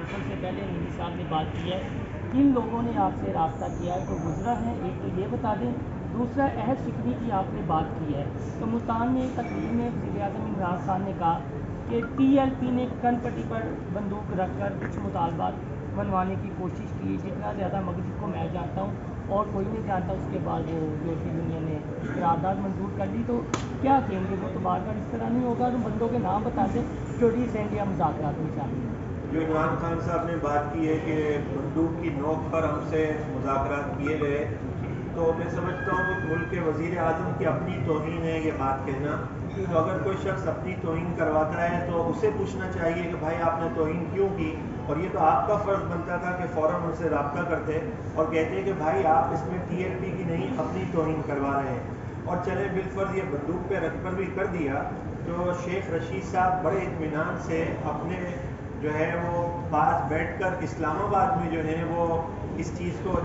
موسم سے پہلے مودی صاحب نے بات کی ہے، کن لوگوں نے آپ سے رابطہ کیا ہے جو گزرا ہے، ایک تو یہ بتا دیں۔ دوسرا عہد فکری کی آپ نے بات کی ہے، تو ملتان میں ایک تقریر میں وزیر اعظم عمران خان نے کہا کہ ٹی ایل پی نے کن پٹی پر بندوق رکھ کر کچھ مطالبات منوانے کی کوشش کی، جتنا زیادہ مغرب کو میں جانتا ہوں اور کوئی نہیں جانتا۔ اس کے بعد وہ یورپی یونین نے قرارداد منظور کر لی، تو کیا کہیں گے؟ وہ تو بار بار اس طرح نہیں ہوگا۔ ان بندوں کے نام بتا دیں جو ریسنٹ یا مذاکرات میں شامل ہیں۔ جو عمران خان صاحب نے بات کی ہے کہ بندوق کی نوک پر ہم سے مذاکرات کیے گئے، تو میں سمجھتا ہوں کہ ملک کے وزیر اعظم کی اپنی توہین ہے یہ بات کہنا۔ تو اگر کوئی شخص اپنی توہین کرواتا ہے تو اسے پوچھنا چاہیے کہ بھائی آپ نے توہین کیوں کی، اور یہ تو آپ کا فرض بنتا تھا کہ فوراً ان سے رابطہ کرتے اور کہتے کہ بھائی آپ اس میں ٹی ایل پی کی نہیں اپنی توہین کروا رہے ہیں۔ اور چلے بالفرض یہ بندوق پہ رکھ کر بھی کر دیا، تو شیخ رشید صاحب بڑے اطمینان سے اپنے جو ہے وہ پاس بیٹھ کر اسلام آباد میں جو ہے وہ اس چیز کو